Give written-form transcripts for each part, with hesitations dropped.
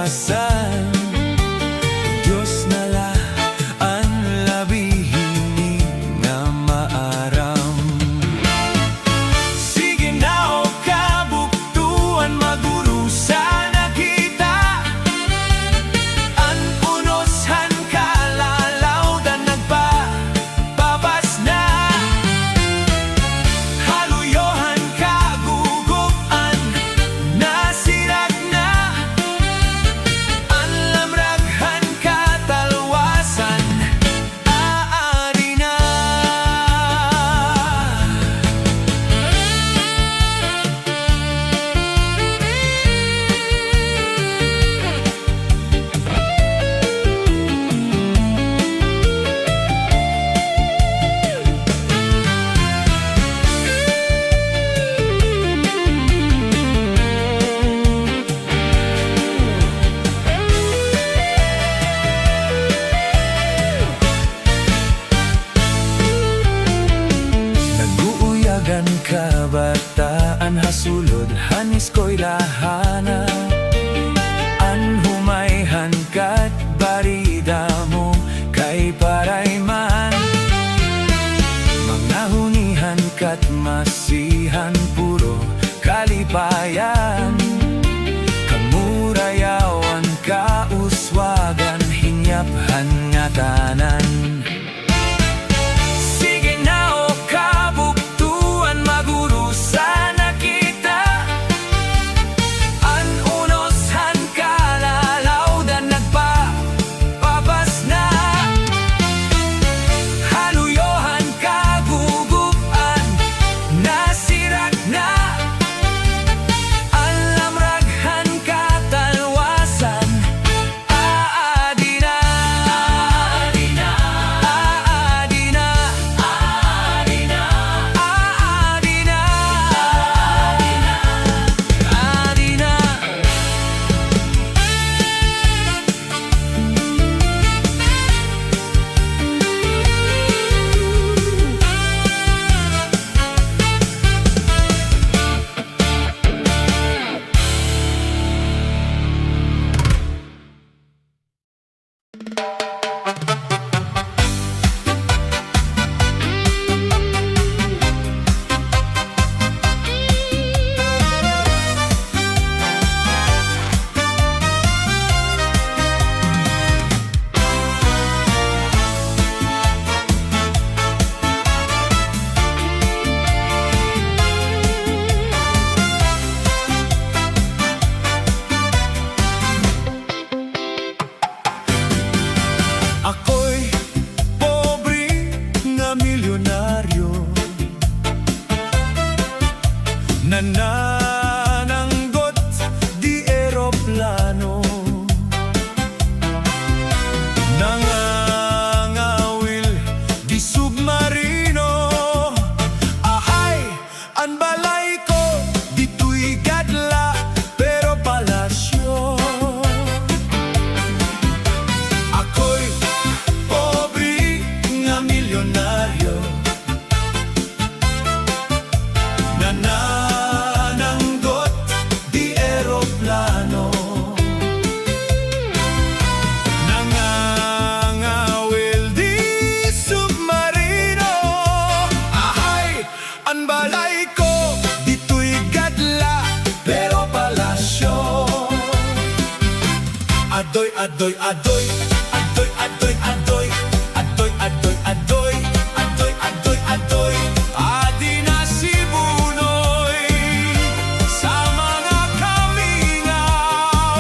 katalwasan. Diyos nala ang labihini nga maaram. Sige na o kabuktuan, magurusan na kita. An unoshan kalalaw dan nagpapabas na. Haluyohan kagugupan, nasirag na. An lamraghan katalwasan, aadi na. Naguuyagan kabataan, hasulod hanis ko'y lahana. An humayhan kat barida mo kay parayman. Mga hunihan kat masihan, puro kalipayan. Kamurayawan kauswagan, hinyaphan nga tanan. Sige na o kabuktuan, magurusan na kita. An unoshan kalalaw dan nagpapabas na. Haluyohan kagugupan, nasirag na. An lamraghan katalwasan, aadi na. Aadi na. Aadi na. Aadi na. Aadi na. Aadi na. Ako'y pobre nga milyonaryo, nanananggot di eroplano, nangangawil di submarino. Ahay, ang balay ko dito'y gadla pero palasyo. Ako'y pobre nga milyonaryo, nanananggot di eroplano, nangangawil di submarino. Ahay, ang balay ko dito'y gadla pero palasyo. Adoy, adoy, adoy, adoy, adoy, adoy, adoy, adoy, adoy, adoy, adoy, adoy. Adi na si Bunoy sa mga kamingaw.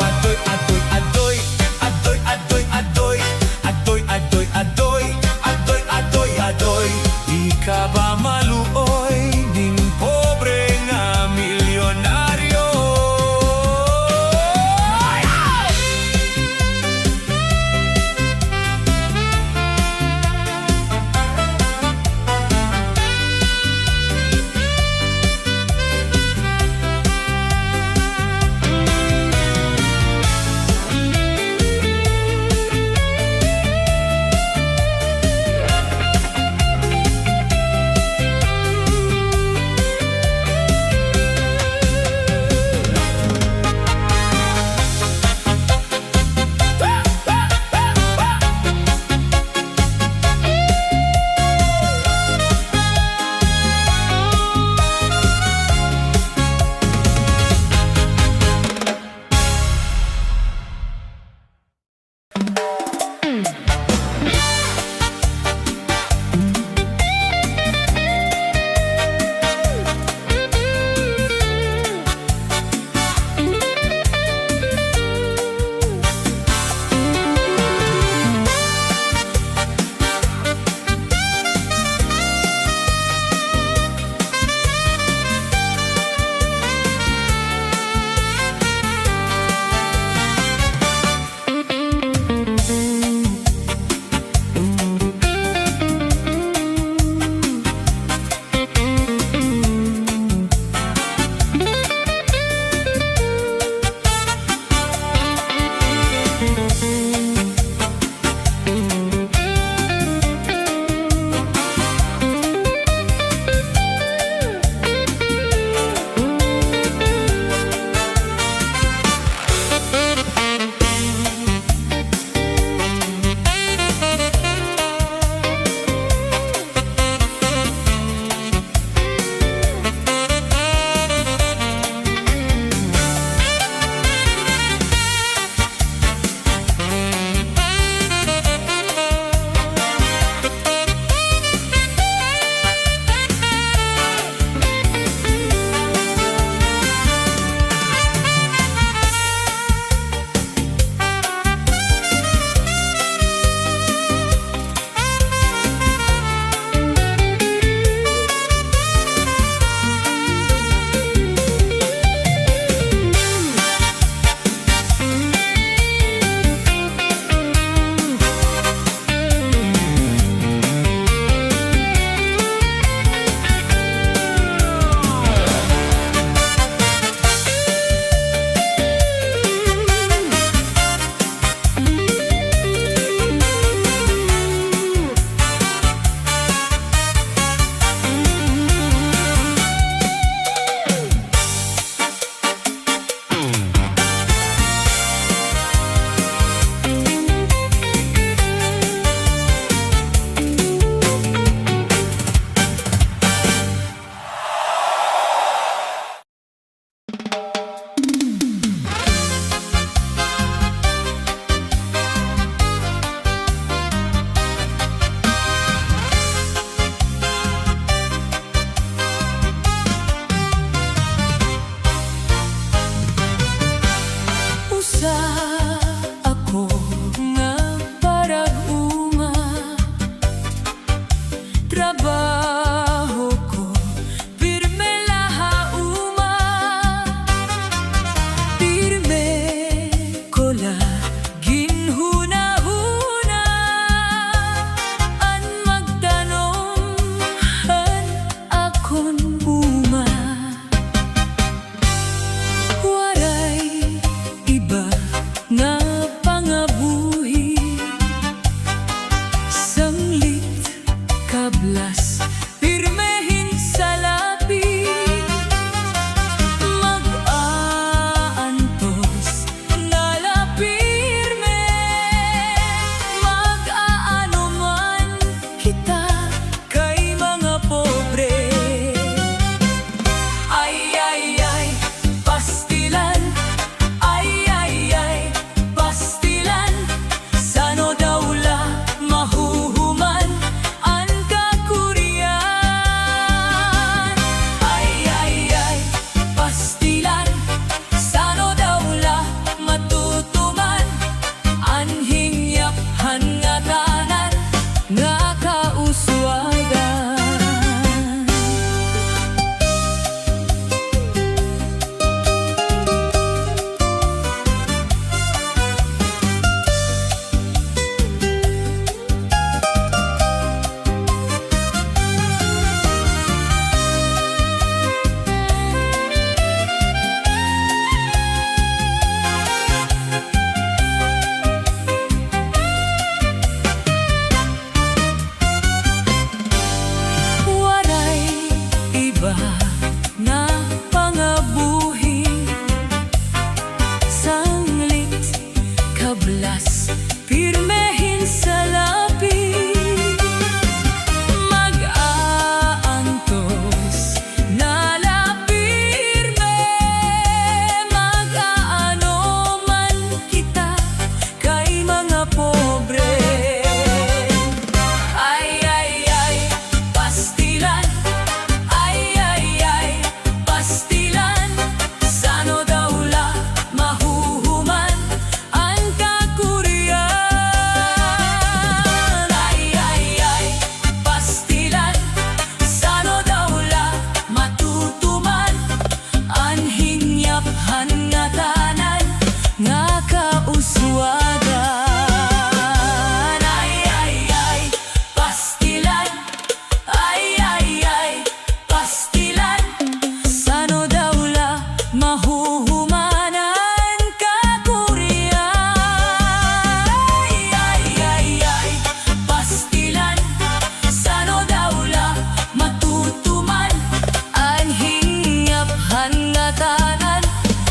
Adoy, adoy, adoy, adoy, adoy, adoy, adoy, adoy, adoy, adoy, adoy, adoy. Di ka ba maluoy ning pobre nga milyonaryo?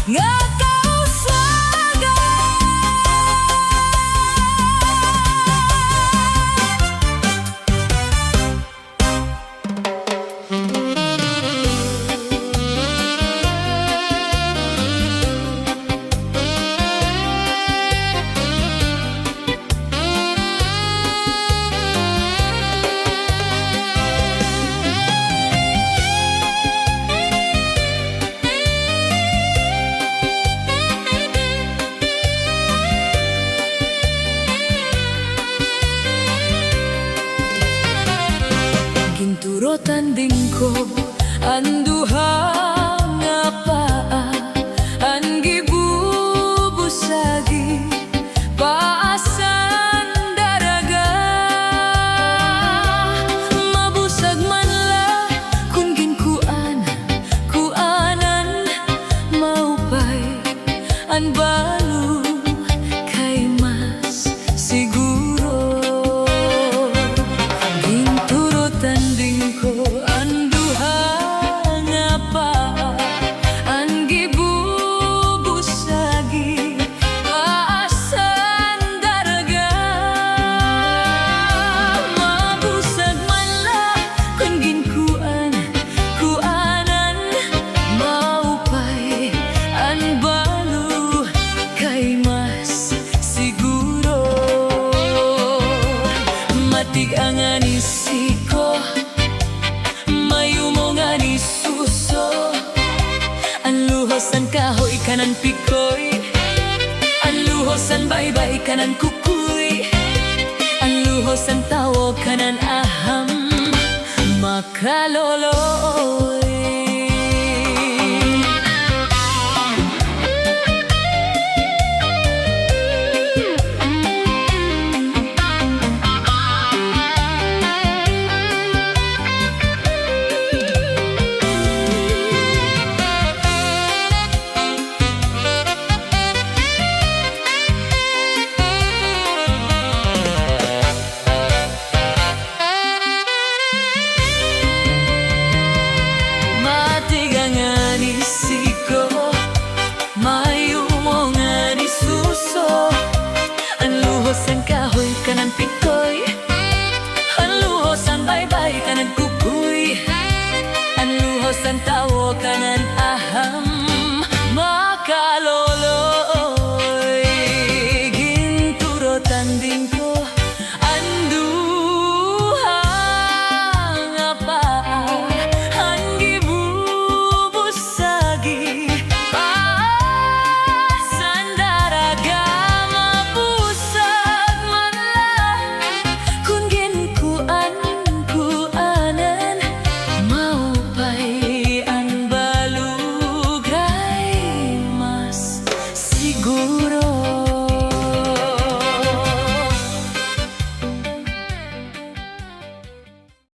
nga kausagan. Ginturotan din ko ang duha nga paa, ang gibubusagi paasan daraga. Mabusag man la kung ginkuan, kuanan maupay ang balo kay mas siguro. Ginturotan din ko ang duha nga paa, ang gibubusagi paasan daraga. Mabusag man la kung ginkuan, kuanan maupay ang balo kay mas siguro. Matig ang anisiko, mayumo nga ni suso, ang luhos ang kahoy kanan pikoy, ang luhos ang baybay kanan kukuy, ang luhos ang tawag kanan aham makaloloy.